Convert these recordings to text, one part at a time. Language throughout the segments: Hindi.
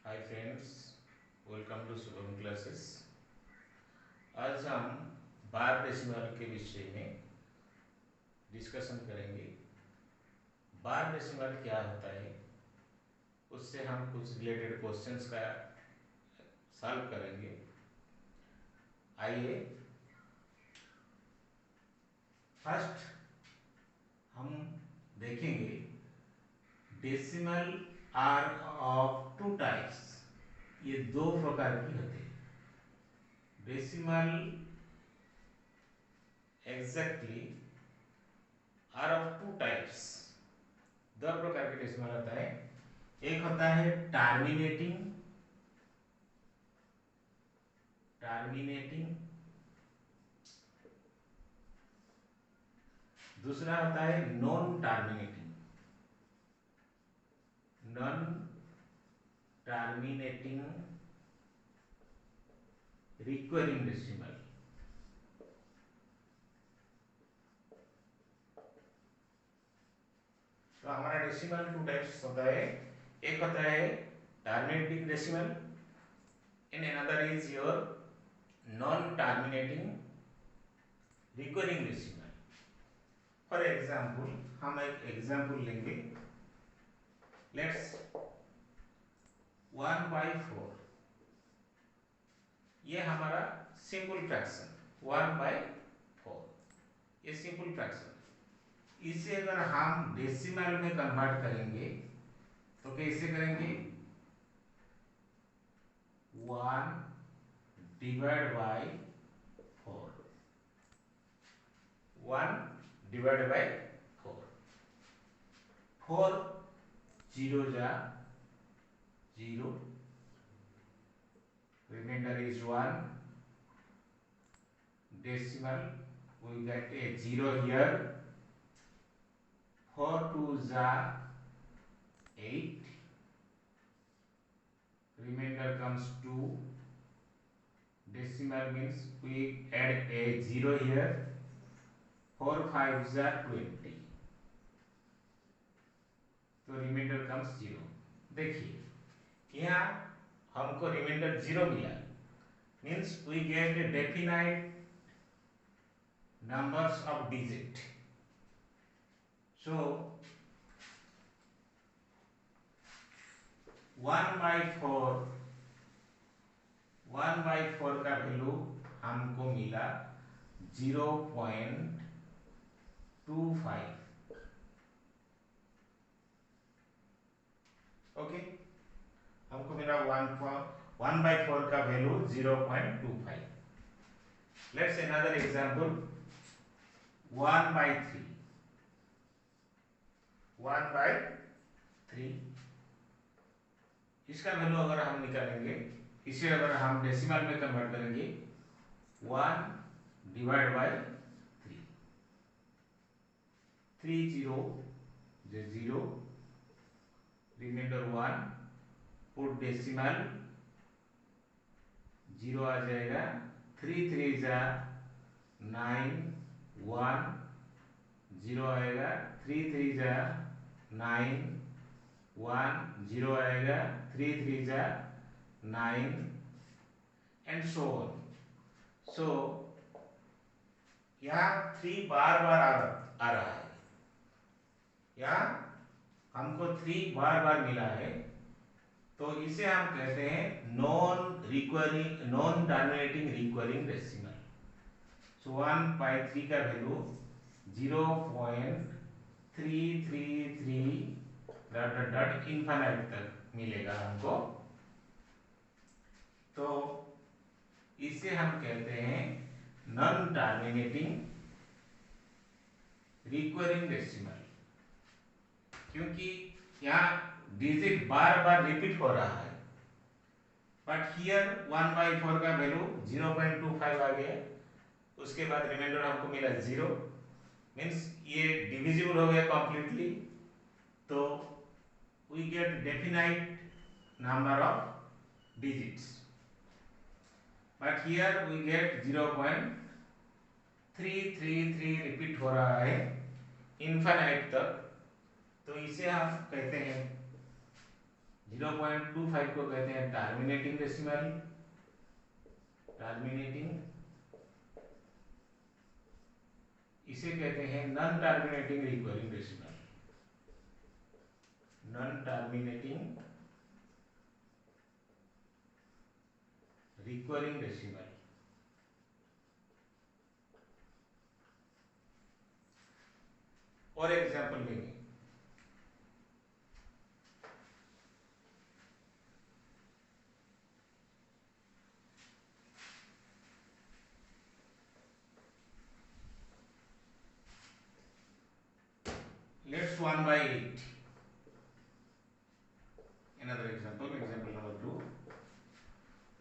Hi friends, welcome to Shubham classes. आज हम बार डेसिमल के विषय में डिस्कशन करेंगे। बार डेसिमल क्या होता है, उससे हम कुछ रिलेटेड क्वेश्चंस का सॉल्व करेंगे। आइए, फर्स्ट हम देखेंगे decimal are of two types. ये दो प्रकार की होती है। Decimal exactly are of two types. दो प्रकार के डेसिमल होता है। एक होता है टर्मिनेटिंग, दूसरा होता है नॉन टर्मिनेटिंग रिक्वेरिंग डेसिमल। तो हमारा डेसिमल टू टाइप्स होता है। एक होता है terminating decimal and another is your non terminating recurring decimal. For example, हम एक एग्जाम्पल लेंगे। लेट्स 1/4, ये हमारा सिंपल फ्रैक्शन 1/4, ये सिंपल फ्रैक्शन। इसे अगर हम डेसिमल में कन्वर्ट करेंगे तो कैसे करेंगे? 1/4, 1/4, 4 0 जा 0, remainder is 1 decimal. We get a 0 here. 4 2s are 8, remainder comes 2. Decimal means we add a 0 here. 4 5s are 20, तो रिमाइंडर कम्स 0। देखिए, यहाँ हमको रिमाइंडर 0 मिला, means we get a definite numbers of digit. So 1/4 का वैल्यू हमको मिला 0.25। ओके, हमको मिला 1/4 का वैल्यू 0.25। लेट्स अनदर एग्जांपल 1/3, 1/3, इसका वैल्यू अगर हम निकालेंगे, इसे अगर हम डेसिमल में कन्वर्ट करेंगे 1/3, 3 0 0, रिमाइंडर 1, पुट डेसिमल 0 आ जाएगा। 3 3 जा 9, 1 0 आएगा। 3 3 जा 9, 1 0 आएगा। 3 3 जा 9 एंड सो ऑन। सो यहाँ 3 बार बार आ रहा है, यहाँ हमको 3 बार बार मिला है, तो इसे हम कहते हैं नॉन टर्मिनेटिंग रिक्वेरिंग डेसिमल। सो 1/3 का value 0.333 dot dot dot infinite तक मिलेगा हमको। तो इसे हम कहते हैं नॉन टर्मिनेटिंग रिक्वेरिंग डेसिमल, क्योंकि यहाँ डिजिट बार बार रिपीट हो रहा है। बट हियर 1/4 का वैल्यू 0.25 आ गया, उसके बाद रिमाइंडर हमको मिला 0, मीन्स ये डिविजिबल हो गया कंप्लीटली। तो we get definite number of digits, but here we get 0.333 repeat हो रहा है इनफाइनाइट तक। तो इसे हम कहते हैं 0.25 को कहते हैं टर्मिनेटिंग डेसिमल, टर्मिनेटिंग, इसे कहते हैं non terminating recurring decimal, non terminating recurring decimal. और एग्जाम्पल लेंगे, let's 1/8, another example, example number 2,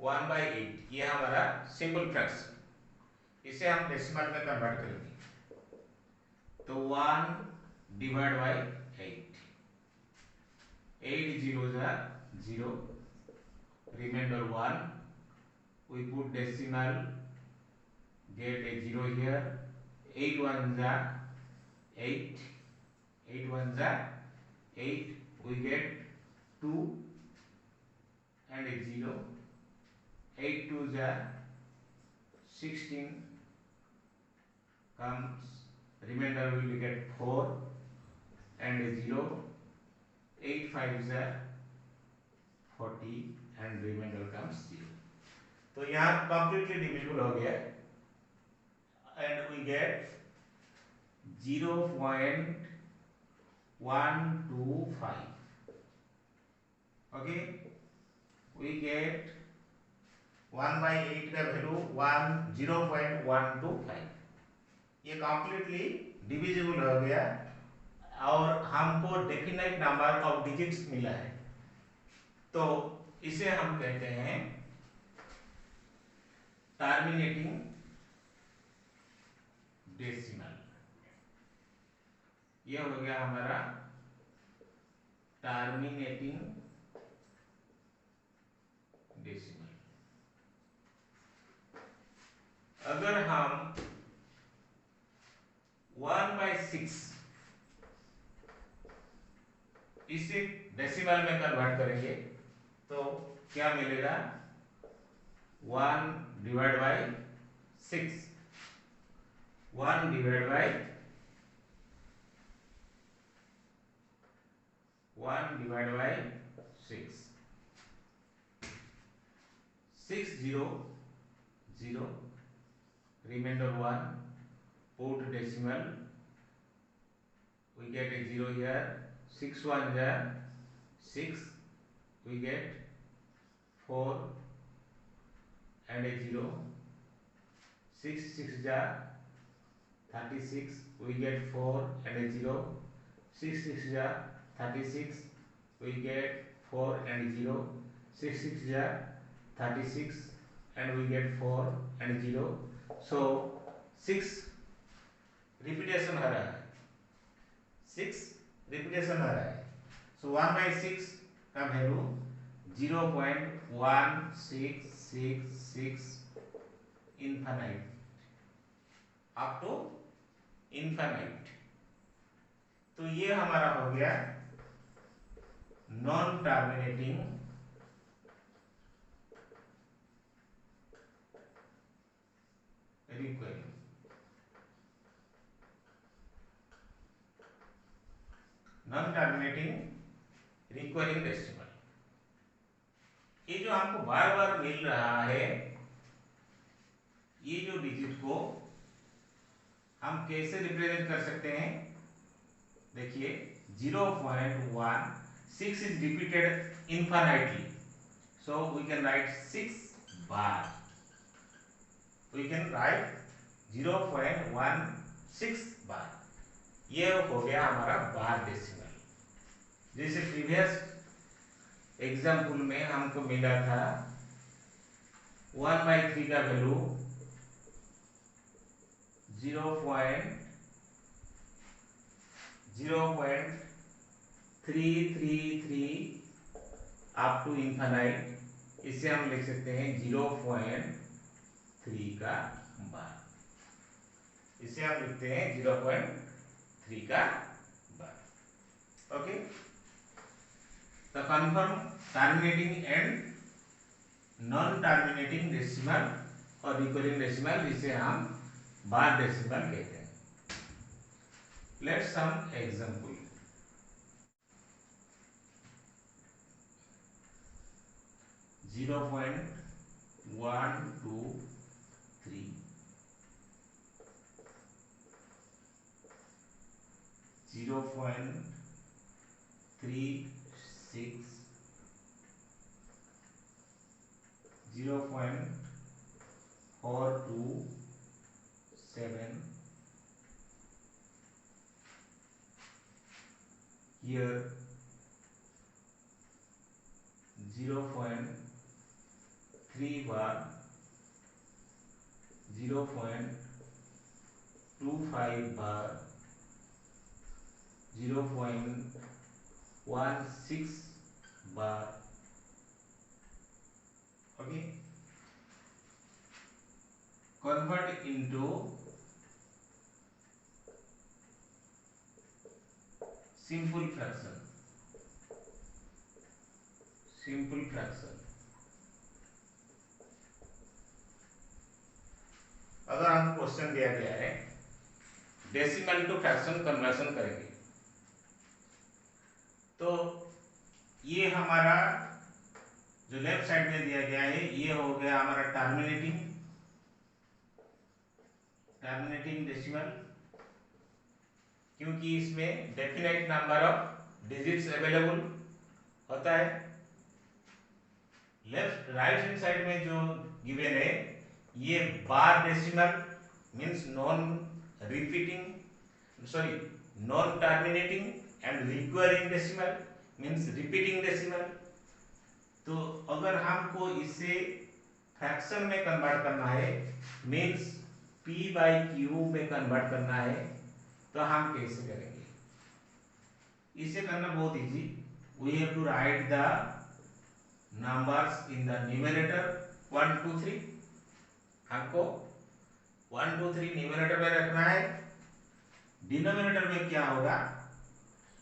1/8, ये हमारा सिंपल फ्रैक्शन, इसे हम डेसिमल में कन्वर्ट करेंगे, तो 1/8, 8 zeros are 0, remainder 1, we put decimal, get a 0 here, 8 ones are 8, 8 ones are 8, we get 2 and a 0, 8 twos are 16, comes, remainder we will get 4 and a 0, 8 fives are 40 and remainder comes 0. तो यहाँ completely divisible हो गया and we get 0.125. Okay, we get 1/8 का वैल्यू 0.125, ये completely divisible हो गया और हमको डेफिनेट नंबर ऑफ डिजिट्स मिला है, तो इसे हम कहते हैं टर्मिनेटिंग डेसिमल। ये हो गया हमारा टर्मिनेटिंग डेसिमल। अगर हम 1/6 इसे डेसिमल में कन्वर्ट करेंगे तो क्या मिलेगा, 1/6, 1/6, 6 0 0, remainder 1, put decimal, we get a 0 here, 6 1 are 6, we get 4 and a 0, 6 6 are 36, we get 4 and a 0, 6 6 are 36, we get 4 and 0, 6 6 are 36 and we get 4 and 0, so 6 repetition आ रहा है, 6 रिपीटेशन आ रहा है, so 1/6 का value 0.1666 infinite up to infinite, तो ये हमारा हो गया non terminating recurring. Non terminating recurring decimal, ये जो हमको बार बार मिल रहा है, ये जो डिजिट को हम कैसे रिप्रेजेंट कर सकते हैं, देखिए 0.16 is repeated infinitely, so we can write 6 bar, we can write 0.16 bar, ये हो गया हमारा बार डेसिमल। जैसे प्रीवियस एग्जाम्पल में हमको मिला था 1/3 का वैल्यू 0.0333 अप टू इनफाइनाइट, इसे हम लिख सकते हैं 0.3 का बार, इसे हम लिखते हैं 0.3 का बार। ओके, तो confirm terminating and non terminating decimal और रिकरिंग डेसिमल, जिसे हम बार डेसिमल कहते हैं। Let's some example. 0.123, 0.36, 0.427, here 0.3 bar, 0.25 bar, 0.16 bar. Okay, convert into simple fraction. Simple fraction. अगर हम क्वेश्चन दिया गया है डेसिमल टू फ्रैक्शन कन्वर्शन करेंगे, तो ये हमारा जो लेफ्ट साइड में दिया गया है ये हो गया हमारा टर्मिनेटिंग डेसिमल, क्योंकि इसमें definite number of digits available होता है। लेफ्ट राइट हैंड साइड में जो गिवन है ये bar decimal means non terminating and recurring decimal means repeating decimal. तो अगर हमको इसे फ्रैक्शन में कन्वर्ट करना है मींस p by q में कन्वर्ट करना है, तो हम कैसे करेंगे? इसे करना बहुत easy. We have to write the numbers in the numerator 1 2 3। हमको 1 2 3 न्यूमरेटर में रखना है। डिनोमिनेटर में क्या होगा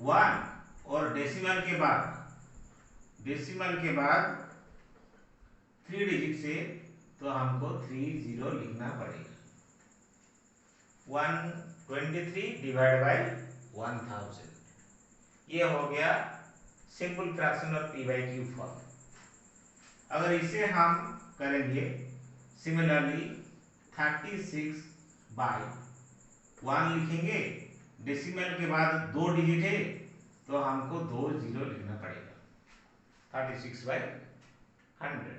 1 और डेसिमल के बाद 3 डिजिट से, तो हमको 30 लिखना पड़ेगा। 123 डिवाइड बाय 1000, ये हो गया सिंपल फ्रैक्शन और p by q फॉर्म। अगर इसे हम करेंगे सिमिलरली 36 बाय 1 लिखेंगे, डेसिमल के बाद 2 डिजिट है तो हमको 20 लिखना पड़ेगा। 36 बाय 100,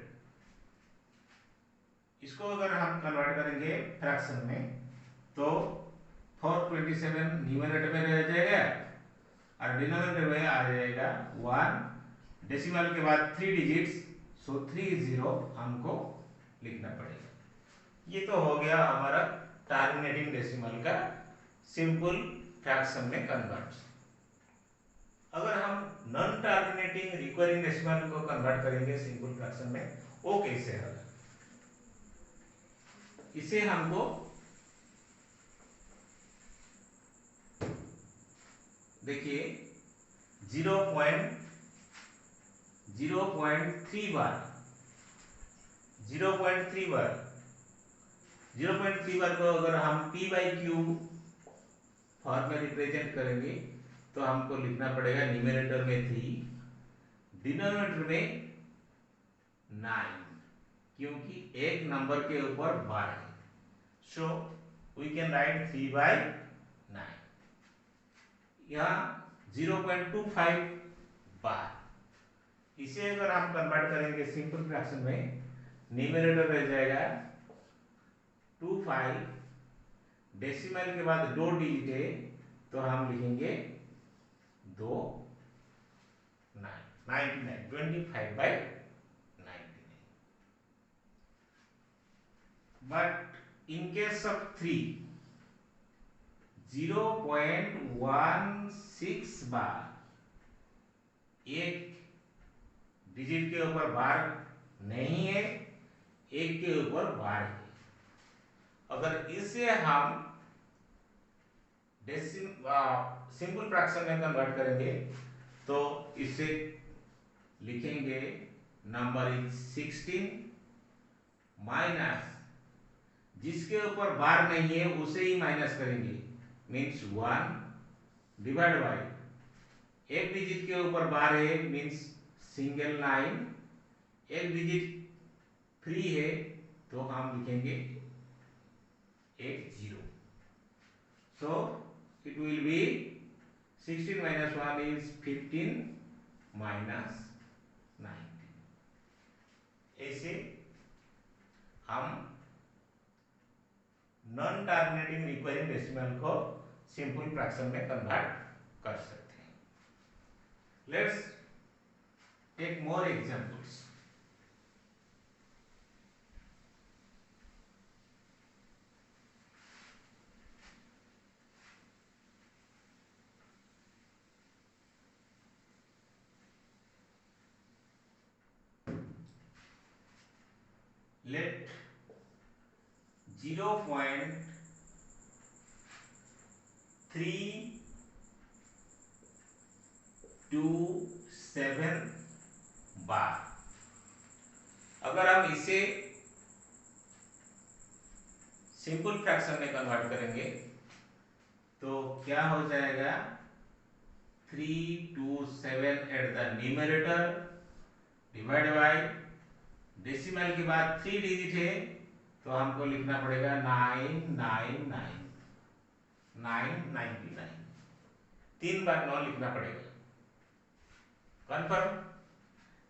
इसको अगर हम कन्वर्ट करेंगे फ्रैक्शन में तो 427 न्यूमरेटर में रह जाएगा और डिनोमिनेटर में आ जाएगा 1, डेसिमल के बाद 3 डिजिट्स, सो 30 हमको लिखना पड़ेगा। ये तो हो गया हमारा टर्मिनेटिंग डेसिमल का सिंपल फ्रैक्शन में कन्वर्ट। अगर हम नॉन टर्मिनेटिंग रिकरिंग डेसिमल को कन्वर्ट करेंगे सिंपल फ्रैक्शन में, वो कैसे होगा? इसे हमको देखिए 0.3 बार 0.3 बार को अगर हम p by q फॉर्म में रिप्रेजेंट करेंगे तो हमको लिखना पड़ेगा न्यूमरेटर में 3, डिनोमिनेटर में 9, क्योंकि एक नंबर के ऊपर बार है, so we can write 3 by 9। यहाँ 0.25 बार, इसे अगर हम कन्वर्ट करेंगे सिंपल फ्रैक्शन में, न्यूमरेटर रह जाएगा 25, डेसिमल के बाद 2 डिजिट है तो हम लिखेंगे 2 99, 25 by 99। But in case of 3 0.16 बार, एक डिजिट के ऊपर बार नहीं है, एक के ऊपर बार है। अगर इसे हम सिंपल फ्रैक्शन में कन्वर्ट करेंगे तो इसे लिखेंगे नंबर इज 16 माइनस जिसके ऊपर बार नहीं है उसे ही माइनस करेंगे, मीन्स 1 डिवाइड बाई एक डिजिट के ऊपर बार है मीन्स सिंगल लाइन, एक डिजिट फ्री है तो हम लिखेंगे एक zero. So it will be 16 minus 1 is 15 minus 19। ऐसे हम नॉन टर्मिनेटिंग रिक्वायरिंग डेसिमल को सिंपल फ्रैक्शन में कन्वर्ट कर सकते हैं। Let's take more examples. Let 0.327 bar, अगर हम इसे सिंपल फ्रैक्शन में कन्वर्ट करेंगे तो क्या हो जाएगा, 327 at the numerator divide by decimal के बाद 3 डिजिट है तो हमको लिखना पड़ेगा 999 3 बार 9 लिखना पड़ेगा। Confirm.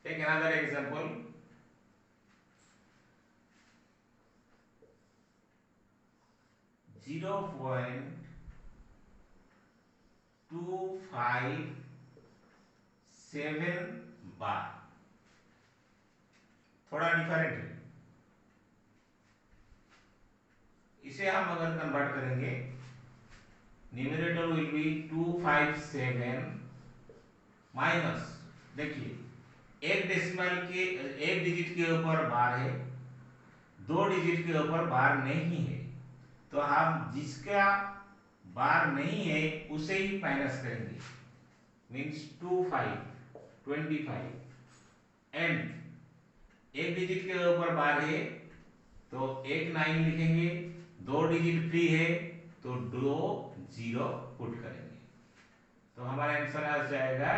Take another example. Zero point 257 bar, थोड़ा डिफरेंट है। इसे हम अगर कन्वर्ट करेंगे न्यूमरेटर विल बी 257 माइनस, देखिए एक डेसिमल के एक डिजिट के ऊपर बार है, दो डिजिट के ऊपर बार नहीं है, तो हम जिसका बार नहीं है उसे ही माइनस करेंगे, मीन्स 25 एंड एक डिजिट के ऊपर बार है तो एक 9 लिखेंगे, दो डिजिट फ्री है तो 2 0 पुट करेंगे, तो हमारा आंसर आ जाएगा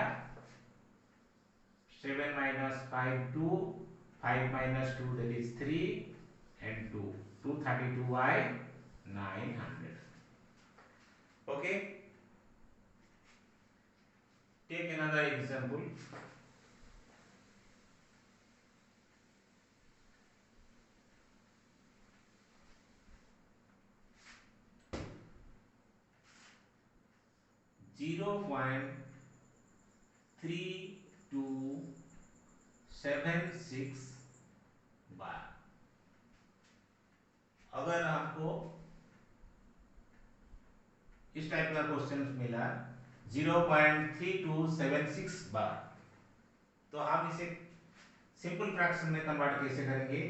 7 minus 5 2, 5 minus 2 that is 3 and 232 by 900। okay, take another example। 0.3276 बार, अगर आपको इस टाइप का क्वेश्चन मिला 0.3276 बार, तो हम इसे सिंपल फ्रैक्शन में कन्वर्ट कैसे करेंगे,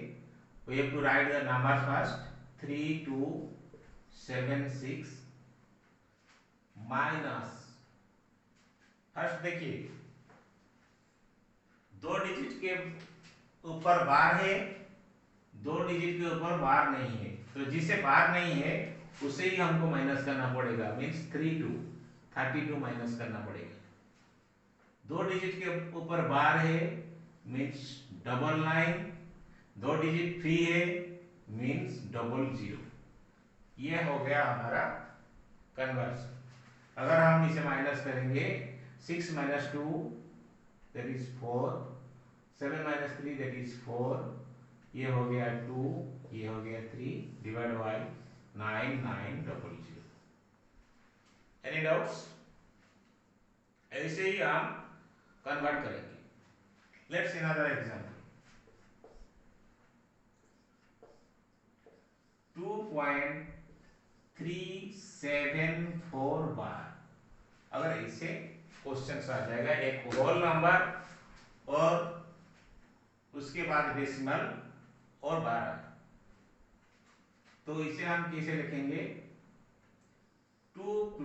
we have to write the number first 3276 minus, first देखिए दो डिजिट के ऊपर बार है, दो डिजिट के ऊपर बार नहीं है, तो जिसे बार नहीं है उसे ही हमको माइनस करना पड़ेगा, मीन्स 32 माइनस करना पड़ेगा। दो डिजिट के ऊपर बार है मीन्स डबल 9, दो डिजिट फ्री है मीन्स 00। ये हो गया हमारा कन्वर्सन। अगर हम इसे माइनस करेंगे 6 minus 2 that is 4, 7 minus 3 that is 4, ये हो गया 2, ये हो गया 3 डिवाइड बाय 9900। Any doubts? ऐसे ही हम कन्वर्ट करेंगे। Let's see another example. 2.374 बार, अगर इसे क्वेश्चन आ जाएगा एक होल नंबर और उसके बाद डेसिमल और 12, तो इसे हम कैसे लिखेंगे, 2 +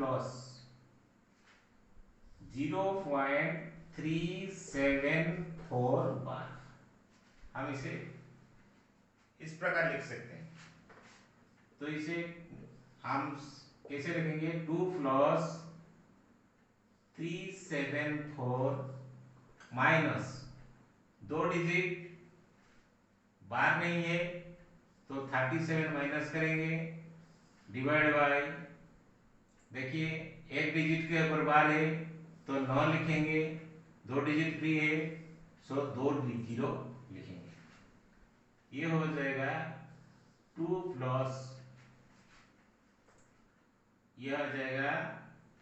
0.374 4 बार। हम इसे इस प्रकार लिख सकते हैं। तो इसे हम कैसे लिखेंगे? 2 प्लस 374 माइनस 2 डिजिट बार नहीं है तो 37 माइनस करेंगे, डिवाइड बाय, देखिए एक डिजिट के ऊपर बार है तो 9 लिखेंगे, 2 डिजिट फ्री है सो 2 जीरो लिखेंगे। ये हो जाएगा 2 प्लस, यह हो जाएगा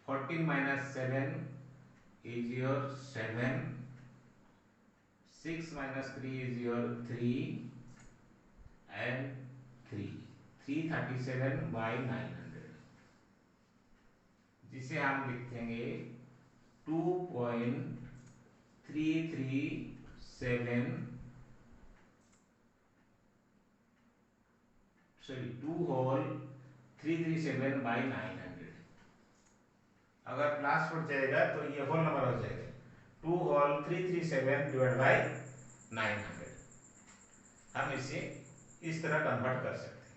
14 minus 7 is your 7, 6 minus 3 is your 3 and 337 by 900, जिसे हम लिखेंगे 2 होल 337 by 900। अगर प्लस बढ़ जाएगा तो ये होल नंबर हो जाएगा 2 होल 337 डिवाइड बाय 900। हम इसे इस तरह कन्वर्ट कर सकते हैं।